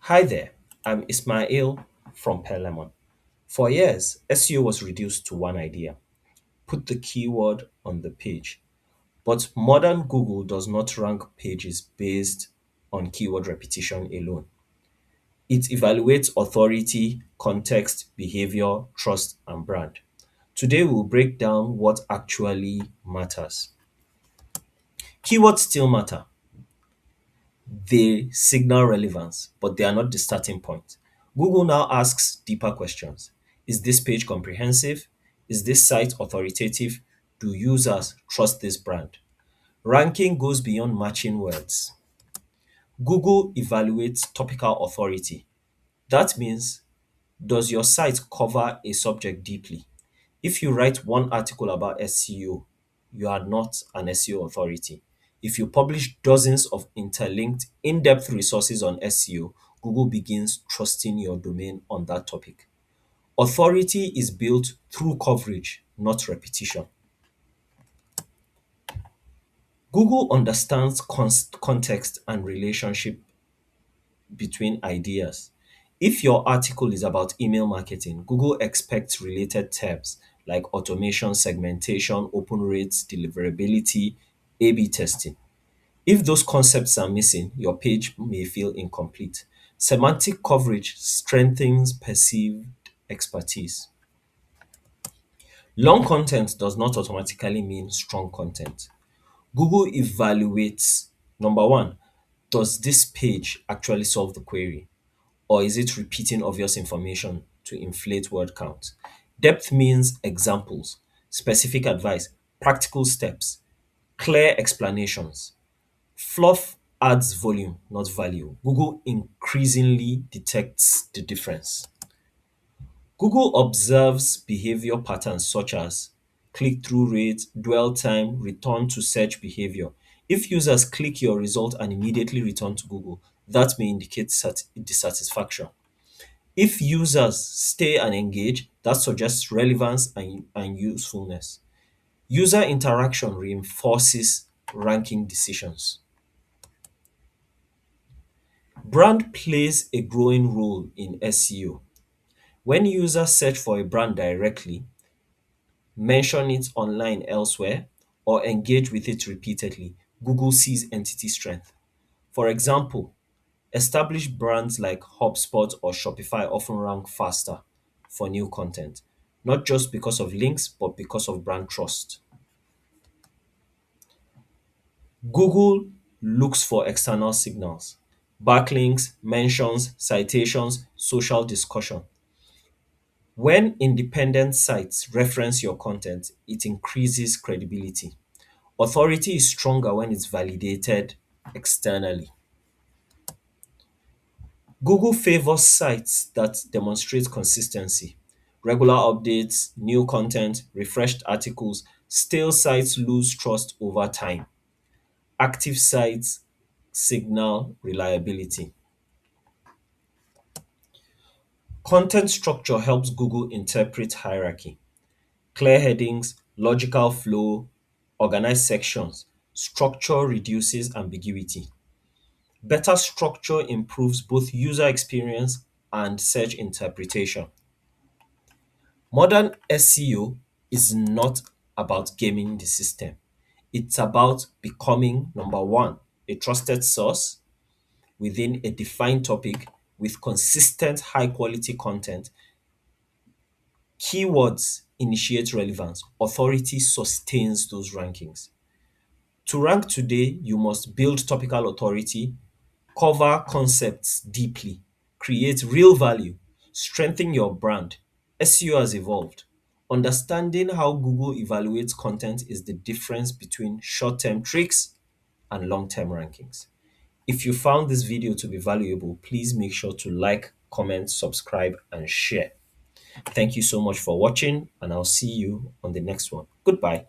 Hi there, I'm Ismail from Pelemon. For years, SEO was reduced to one idea: put the keyword on the page. But modern Google does not rank pages based on keyword repetition alone. It evaluates authority, context, behavior, trust, and brand. Today, we'll break down what actually matters. Keywords still matter. They signal relevance, but they are not the starting point. Google now asks deeper questions. Is this page comprehensive? Is this site authoritative? Do users trust this brand? Ranking goes beyond matching words. Google evaluates topical authority. That means, does your site cover a subject deeply? If you write one article about SEO, you are not an SEO authority. If you publish dozens of interlinked, in depth resources on SEO, Google begins trusting your domain on that topic. Authority is built through coverage, not repetition. Google understands context and relationship between ideas. If your article is about email marketing, Google expects related tabs like automation, segmentation, open rates, deliverability, A B testing. If those concepts are missing, your page may feel incomplete. Semantic coverage strengthens perceived expertise. Long content does not automatically mean strong content. Google evaluates: number one, does this page actually solve the query? Or is it repeating obvious information to inflate word count? Depth means examples, specific advice, practical steps, clear explanations. Fluff adds volume, not value. Google increasingly detects the difference. Google observes behavior patterns such as click through rate, dwell time, return to search behavior. If users click your result and immediately return to Google, that may indicate dissatisfaction. If users stay and engage, that suggests relevance and usefulness. User interaction reinforces ranking decisions. Brand plays a growing role in SEO. When users search for a brand directly, mention it online elsewhere, or engage with it repeatedly, Google sees entity strength. For example, established brands like HubSpot or Shopify often rank faster for new content, not just because of links, but because of brand trust. Google looks for external signals: backlinks, mentions, citations, social discussion. When independent sites reference your content, it increases credibility. Authority is stronger when it's validated externally. Google favors sites that demonstrate consistency. Regular updates, new content, refreshed articles. Stale sites lose trust over time. Active sites signal reliability. Content structure helps Google interpret hierarchy. Clear headings, logical flow, organized sections. Structure reduces ambiguity. Better structure improves both user experience and search interpretation. Modern SEO is not about gaming the system. It's about becoming, number one, a trusted source within a defined topic with consistent high quality content. Keywords initiate relevance. Authority sustains those rankings. To rank today, you must build topical authority, cover concepts deeply, create real value, strengthen your brand. SEO has evolved. Understanding how Google evaluates content is the difference between short term tricks and long term rankings. If you found this video to be valuable, please make sure to like, comment, subscribe, and share. Thank you so much for watching, and I'll see you on the next one. Goodbye.